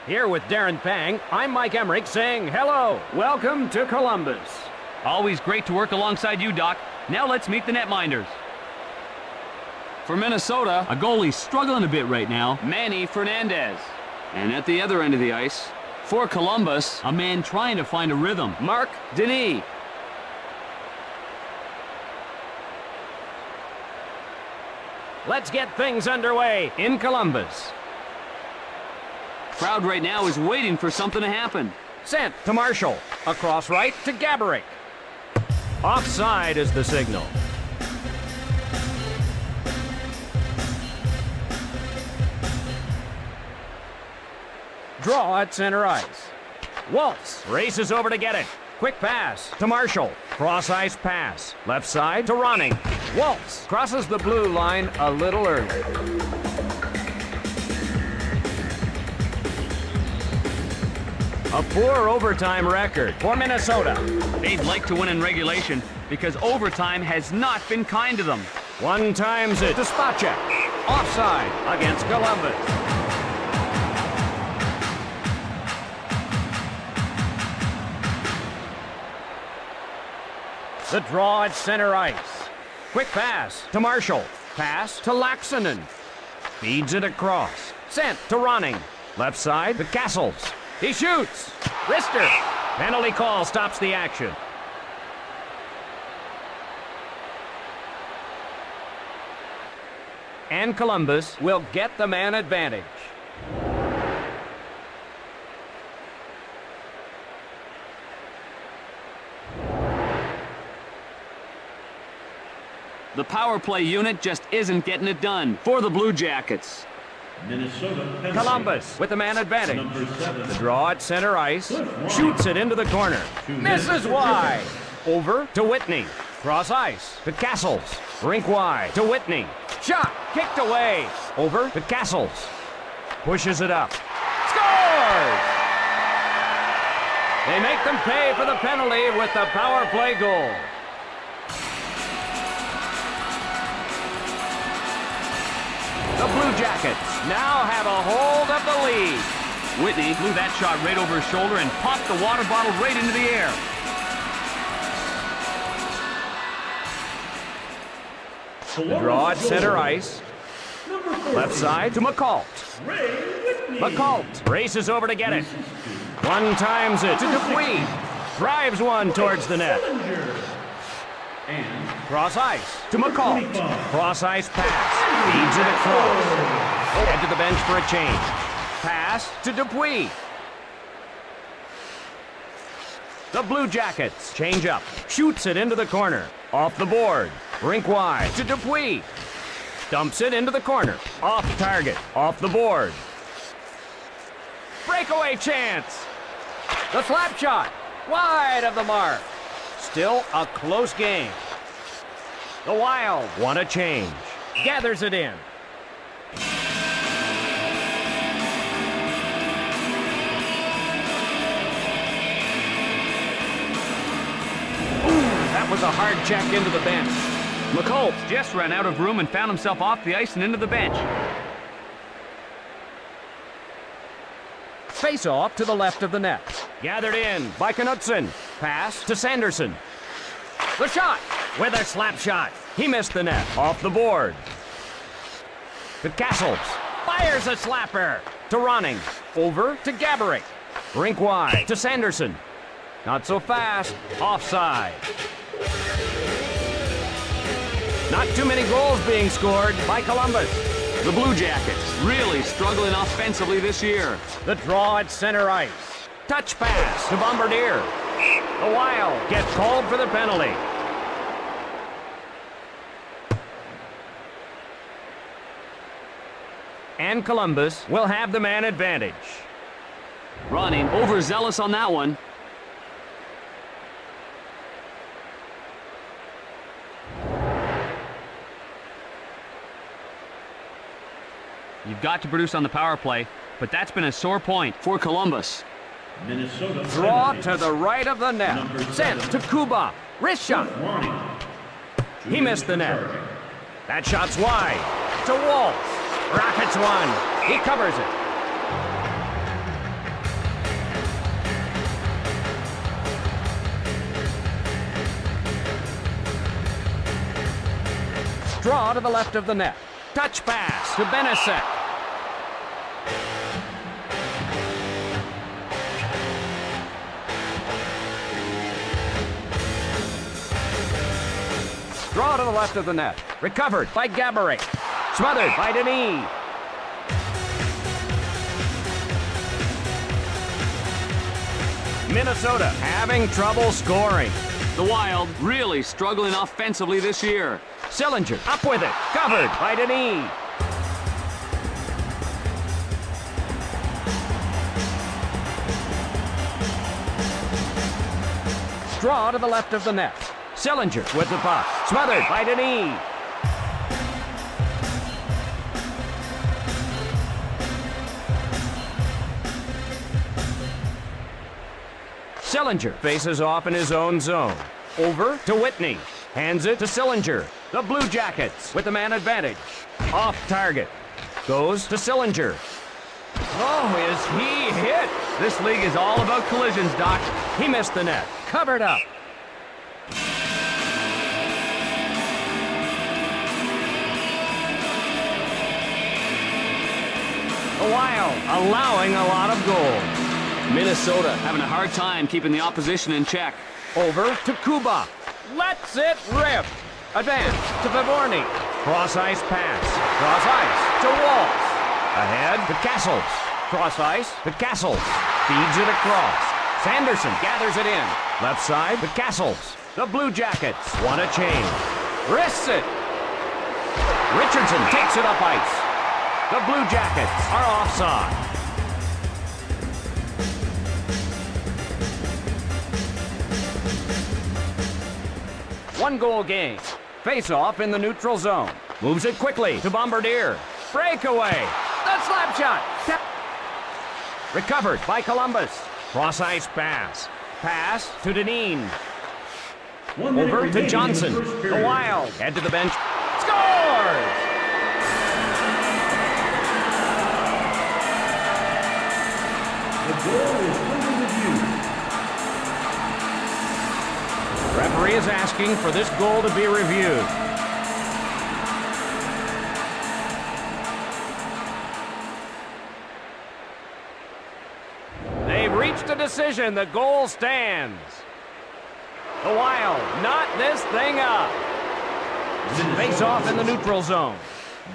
Here with Darren Pang, I'm Mike Emmerich saying hello. Welcome to Columbus. Always great to work alongside you, Doc. Now let's meet the netminders. For Minnesota, a goalie struggling a bit right now, Manny Fernandez. And at the other end of the ice, for Columbus, a man trying to find a rhythm, Mark Denis. Let's get things underway in Columbus. Crowd right now is waiting for something to happen. Sent to Marshall. Across right to Gaborik. Offside is the signal. Draw at center ice. Waltz races over to get it. Quick pass to Marshall. Cross ice pass. Left side to Ronning. Waltz crosses the blue line a little early. A poor overtime record for Minnesota. They'd like to win in regulation because overtime has not been kind to them. One times it to Spacek. Offside against Columbus. The draw at center ice. Quick pass to Marshall. Pass to Laxonen. Feeds it across. Sent to Ronning. Left side to Castles. He shoots. Wrister. Penalty call stops the action. And Columbus will get the man advantage. The power play unit just isn't getting it done for the Blue Jackets. Minnesota. Columbus with the man advantage. The draw at center ice. Shoots it into the corner. Misses wide. Over to Whitney. Cross ice to Castles. Rink wide to Whitney. Shot kicked away. Over to Castles. Pushes it up. Scores! They make them pay for the penalty with the power play goal. The Blue Jackets now have a hold of the lead. Whitney blew that shot right over his shoulder and popped the water bottle right into the air. The draw at center ice. Left side to McCall. McCall races over to get it. One times it to Dupuis. Drives one towards the net. Cross ice to McCall. Cross ice pass. Feeds it across. Head to the bench for a change. Pass to Dupuis. The Blue Jackets change up. Shoots it into the corner. Off the board. Rink wide to Dupuis. Dumps it into the corner. Off target. Off the board. Breakaway chance. The slap shot. Wide of the mark. Still a close game. The Wild want a change. Gathers it in. That was a hard check into the bench. McCall just ran out of room and found himself off the ice and into the bench. Face-off to the left of the net. Gathered in by Knutson. Pass to Sanderson. The shot with a slap shot. He missed the net. Off the board. To Castles. Fires a slapper. To Ronning. Over to Gaborik. Rink wide to Sanderson. Not so fast. Offside. Not too many goals being scored by Columbus. The Blue Jackets really struggling offensively this year. The draw at center ice. Touch pass to Bombardier. The Wild get called for the penalty. And Columbus will have the man advantage. Ronning overzealous on that one. You've got to produce on the power play, but that's been a sore point for Columbus. Minnesota. Draw to the right of the net. Sent to Kuba. Wrist shot. He missed the net. That shot's wide. To Waltz. Rockets one. He covers it. Draw to the left of the net. Touch pass to Benesek. Draw to the left of the net. Recovered by Gaborik. Smothered by Denis. Minnesota having trouble scoring. The Wild really struggling offensively this year. Sillinger up with it. Covered by Denis. Draw to the left of the net. Sillinger with the puck. Smothered by Denis. Sillinger faces off in his own zone. Over to Whitney. Hands it to Sillinger. The Blue Jackets with the man advantage. Off target. Goes to Sillinger. Oh, is he hit? This league is all about collisions, Doc. He missed the net. Covered up. The Wild allowing a lot of goals. Minnesota having a hard time keeping the opposition in check. Over to Kuba. Lets it rip. Advance to Viborny. Cross ice pass. Cross ice to Walls. Ahead to Castles. Cross ice to Castles. Feeds it across. Sanderson gathers it in. Left side to Castles. The Blue Jackets want a change. Wrists it. Richardson takes it up ice. The Blue Jackets are offside. One-goal game. Face-off in the neutral zone. Moves it quickly to Bombardier. Breakaway. The slap shot. Recovered by Columbus. Cross-ice pass. Pass to Deneen. Over to Johnson. The Wild. Head to the bench. Scores! The goal is under review. Referee is asking for this goal to be reviewed. They've reached a decision. The goal stands. The Wild knot this thing up. Face off in the neutral zone.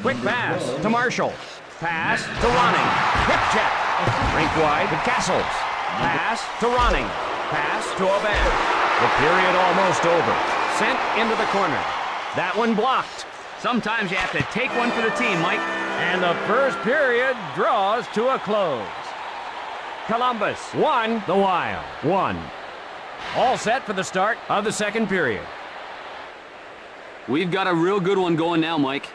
Quick pass to Marshall. Pass to Ronning. Hip check. Rink wide to Castles. Pass to Ronning. Pass to Aubin. The period almost over. Sent into the corner. That one blocked. Sometimes you have to take one for the team, Mike. And the first period draws to a close. Columbus 1, the Wild 1. All set for the start of the second period. We've got a real good one going now, Mike.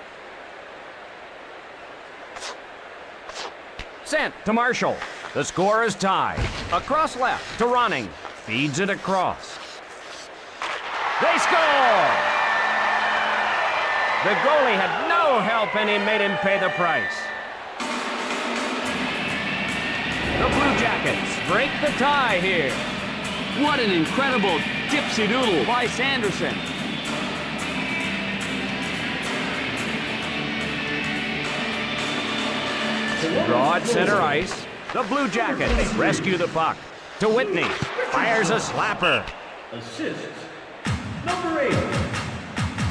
Sent to Marshall. The score is tied. Across left to Ronning. Feeds it across. They score! The goalie had no help and he made him pay the price. The Blue Jackets break the tie here. What an incredible dipsy-doodle by Sanderson. Draw at center ice. The Blue Jackets rescue the puck. To Whitney. Fires a slapper. Assists. Number 8,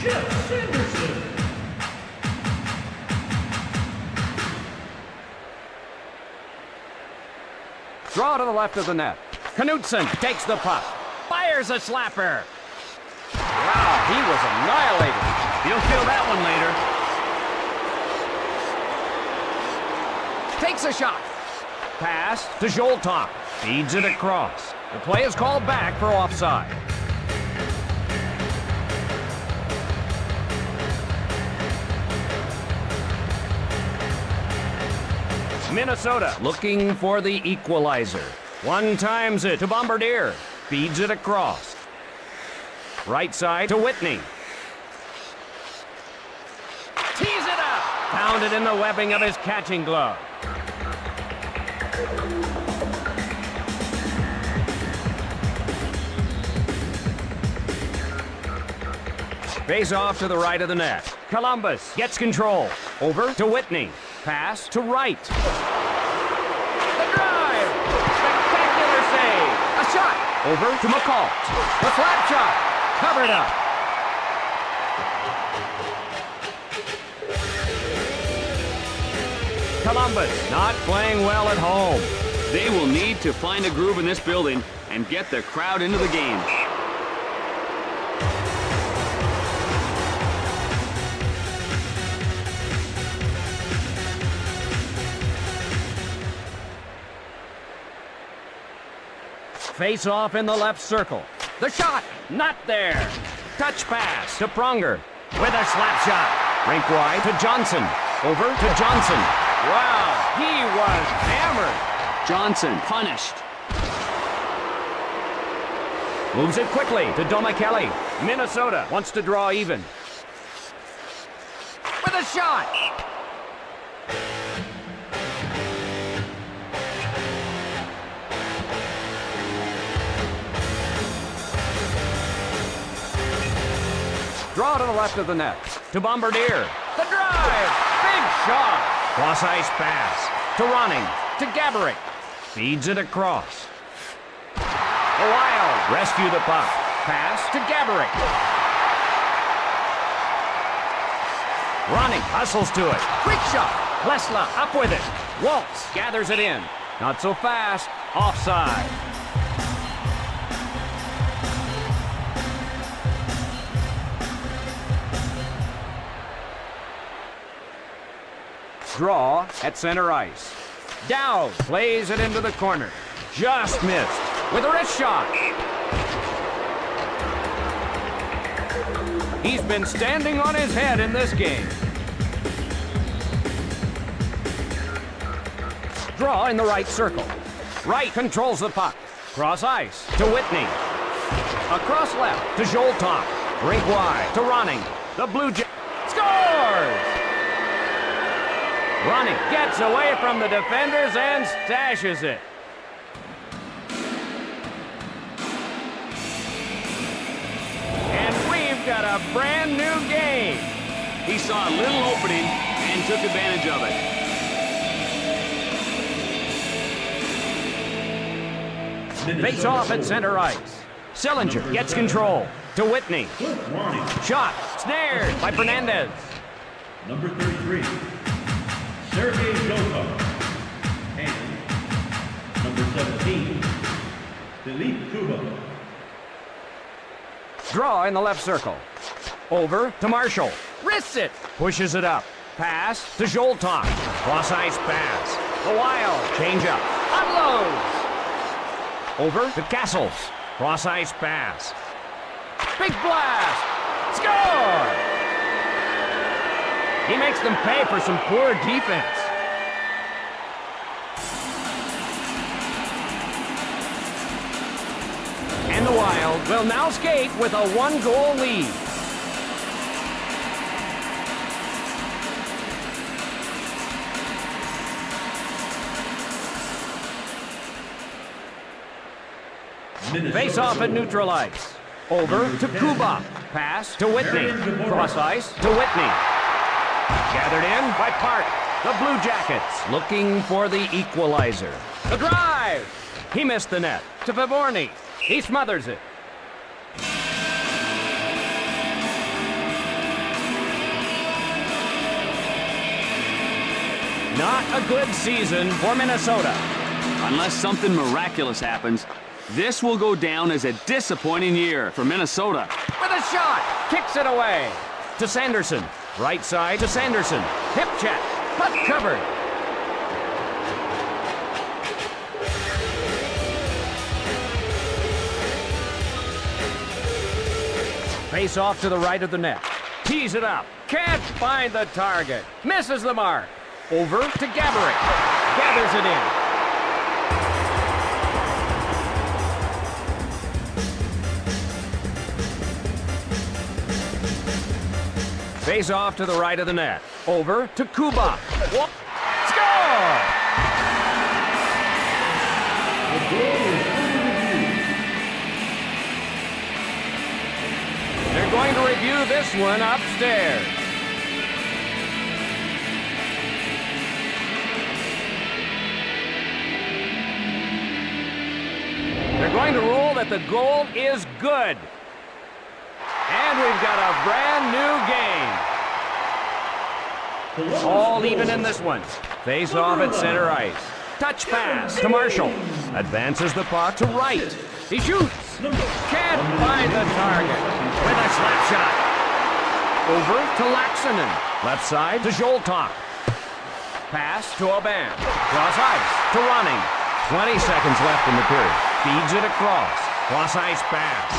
Jeff Sanderson. Draw to the left of the net. Knutson takes the puck. Fires a slapper. Wow, he was annihilated. You'll feel that one later. Takes a shot. Pass to Zoltok. Feeds it across. The play is called back for offside. Minnesota looking for the equalizer. One times it to Bombardier. Feeds it across. Right side to Whitney. Tees it up. Found it in the webbing of his catching glove. Face off to the right of the net. Columbus gets control. Over to Whitney. Pass to Wright. The drive. Spectacular save. A shot. Over to McCall. The slap shot. Covered up. Columbus not playing well at home. They will need to find a groove in this building and get the crowd into the game. Face off in the left circle. The shot, not there. Touch pass to Pronger with a slap shot. Rink wide to Johnson. Over to Johnson. Wow, he was hammered. Johnson punished. Moves it quickly to Domicelli. Minnesota wants to draw even. With a shot. Draw to the left of the net. To Bombardier. The drive. Big shot. Cross ice pass. To Ronning. To Gaborik. Feeds it across. The Wild rescue the puck. Pass to Gaborik. Ronning hustles to it. Quick shot. Klesla up with it. Waltz gathers it in. Not so fast. Offside. Draw at center ice. Dow plays it into the corner. Just missed with a wrist shot. He's been standing on his head in this game. Draw in the right circle. Wright controls the puck. Cross ice to Whitney. Across left to Zoltan. Rink wide to Ronning. The Blue Jays scores! Ronning gets away from the defenders and stashes it. And we've got a brand new game. He saw a little opening and took advantage of it. Face off at center ice. Sillinger gets control to Whitney. Shot snared by Fernandez. Number 33, Sergei Zhukov. And number 17, Philippe Kuba. Draw in the left circle. Over to Marshall. Wrists it. Pushes it up. Pass to Zoltan. Cross ice pass. The Wild change up. Unloads. Over to Castles. Cross ice pass. Big blast. Score! He makes them pay for some poor defense. And the Wild will now skate with a one-goal lead. Face off at neutral ice. Over to Kuba. Pass to Whitney. Cross ice to Whitney. Gathered in by Park. The Blue Jackets looking for the equalizer. The drive. He missed the net. To Favorny. He smothers it. Not a good season for Minnesota. Unless something miraculous happens, this will go down as a disappointing year for Minnesota. With a shot. Kicks it away. To Sanderson. Right side to Sanderson. Hip check. Puck covered. Face off to the right of the net. Tees it up. Can't find the target. Misses the mark. Over to Gaborik. Gathers it in. Face off to the right of the net. Over to Kuba. Score! The goal is under review. They're going to review this one upstairs. They're going to rule that the goal is good. And we've got a brand new game. All even in this one. Face off at center ice. Touch pass to Marshall. Advances the puck to right. He shoots. Can't find the target. With a slap shot. Over to Laxonen. Left side to Zoltok. Pass to Oban. Cross ice to Ronning. 20 seconds left in the period. Feeds it across. Cross ice pass.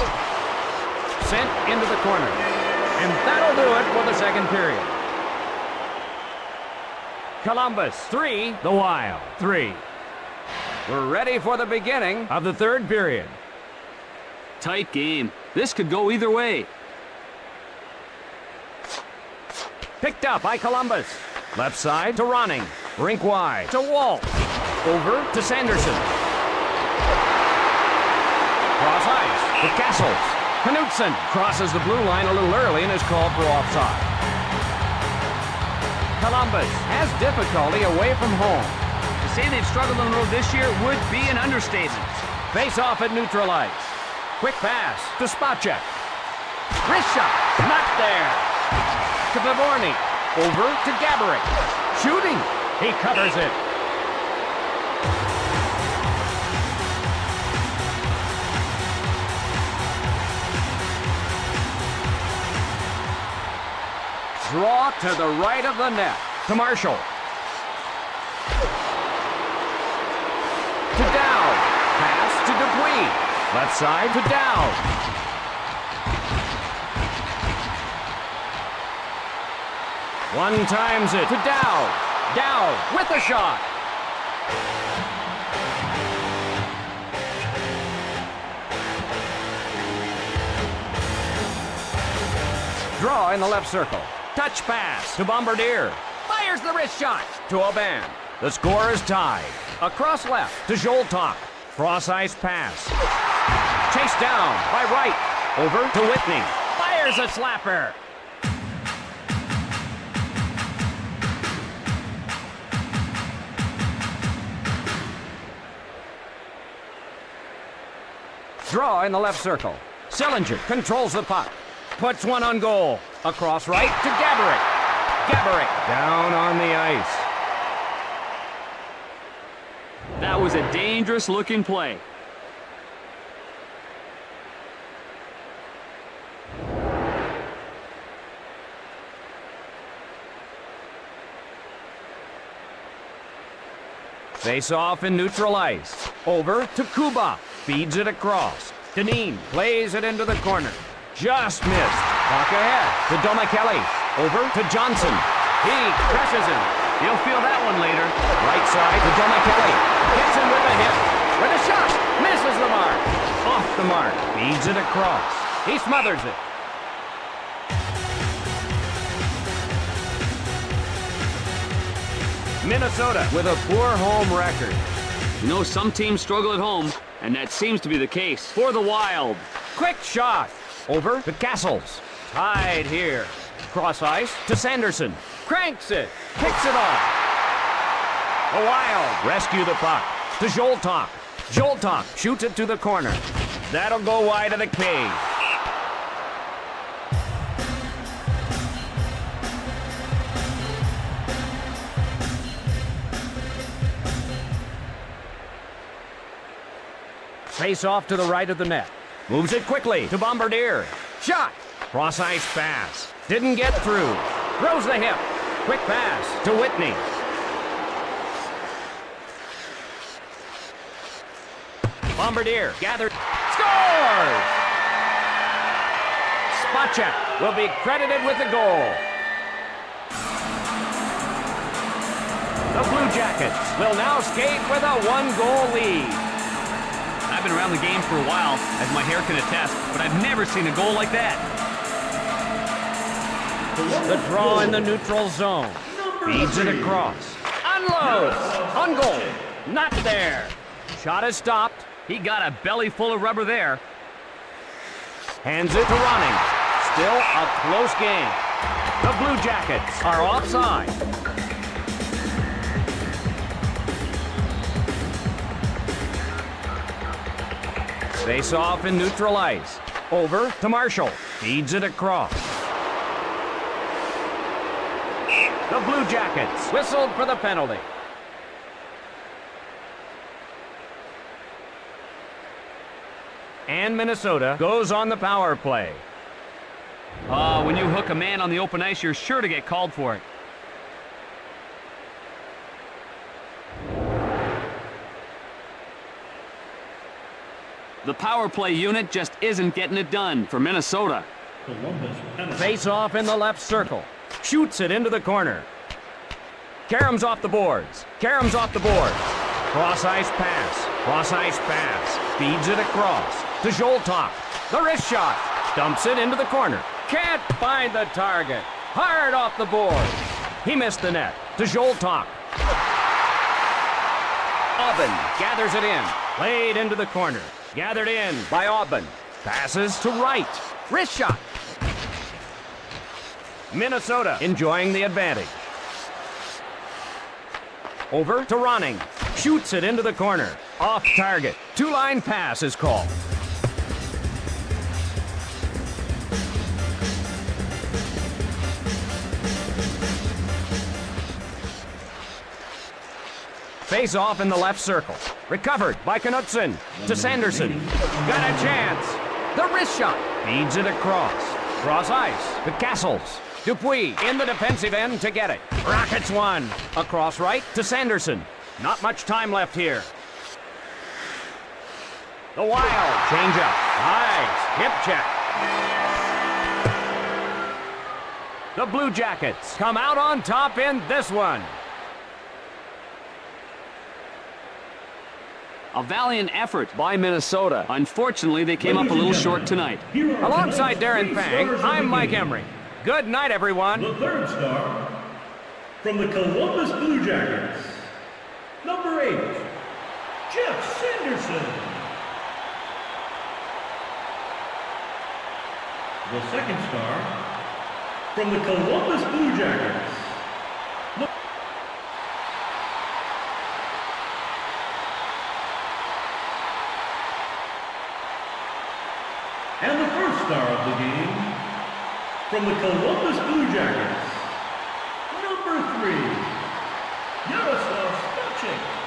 Sent into the corner. And that'll do it for the second period. Columbus 3, the Wild 3. We're ready for the beginning of the third period. Tight game. This could go either way. Picked up by Columbus. Left side to Ronning. Rink wide to Walt. Over to Sanderson. Cross ice to Castles. Knutson crosses the blue line a little early and is called for offside. Columbus has difficulty away from home. To say they've struggled on the road this year would be an understatement. Face off at neutral ice. Quick pass to Spacek. Wrist shot, not there. To Vivorny. Over to Gaborik. Shooting. He covers it. Draw to the right of the net. To Marshall. To Dow. Pass to Dupuis. Left side to Dow. One times it to Dow. Dow with a shot. Draw in the left circle. Touch pass to Bombardier. Fires the wrist shot to Oban. The score is tied. Across left to Zoltok. Cross ice pass. Chased down by Wright. Over to Whitney. Fires a slapper. Draw in the left circle. Sillinger controls the puck. Puts one on goal. Across right to Gaborik. Gaborik down on the ice. That was a dangerous-looking play. Face off in neutral ice. Over to Kuba. Feeds it across. Deneen plays it into the corner. Just missed. Puck ahead to Domicelli. Over to Johnson. He crushes him. You'll feel that one later. Right side to Domicelli. Hits him with a hit. With a shot. Misses the mark. Off the mark. Feeds it across. He smothers it. Minnesota with a poor home record. You know, some teams struggle at home, and that seems to be the case for the Wild. Quick shot. Over to Castles. Tied here. Cross ice to Sanderson. Cranks it. Kicks it off. The Wild rescue the puck to Zoltok. Zoltok shoots it to the corner. That'll go wide of the cage. Face off to the right of the net. Moves it quickly to Bombardier. Shot. Cross ice pass. Didn't get through. Throws the hip. Quick pass to Whitney. Bombardier gathered. Scores! Spacek will be credited with the goal. The Blue Jackets will now skate with a one-goal lead. I've been around the game for a while, as my hair can attest, but I've never seen a goal like that. The draw in the neutral zone. Feeds it across. Unloads. On goal. Not there. Shot is stopped. He got a belly full of rubber there. Hands it to Ronning. Still a close game. The Blue Jackets are offside. Face off in neutral ice. Over to Marshall. Feeds it across. The Blue Jackets whistled for the penalty. And Minnesota goes on the power play. When you hook a man on the open ice, you're sure to get called for it. The power play unit just isn't getting it done for Minnesota. Columbus penalty. Face off in the left circle. Shoots it into the corner. Karem's off the boards. Karem's off the boards. Cross ice pass. Cross ice pass. Feeds it across to Zoltok. The wrist shot. Dumps it into the corner. Can't find the target. Hard off the board. He missed the net to Zoltok. Aubin gathers it in. Played into the corner. Gathered in by Aubin. Passes to right. Wrist shot. Minnesota enjoying the advantage. Over to Ronning. Shoots it into the corner. Off target. Two-line pass is called. Face off in the left circle. Recovered by Knutson to Sanderson. Got a chance. The wrist shot. Feeds it across. Cross ice to Castles. Dupuis in the defensive end to get it. Rockets one. Across right to Sanderson. Not much time left here. The Wild change up. Nice hip check. The Blue Jackets come out on top in this one. A valiant effort by Minnesota. Unfortunately, they came up a little short tonight. Alongside Darren Pang, I'm Mike Emery. Good night, everyone. The third star from the Columbus Blue Jackets, number 8, Jeff Sanderson. The second star from the Columbus Blue Jackets, and the first star of the game from the Columbus Blue Jackets, number 3, Yaroslav Stachek.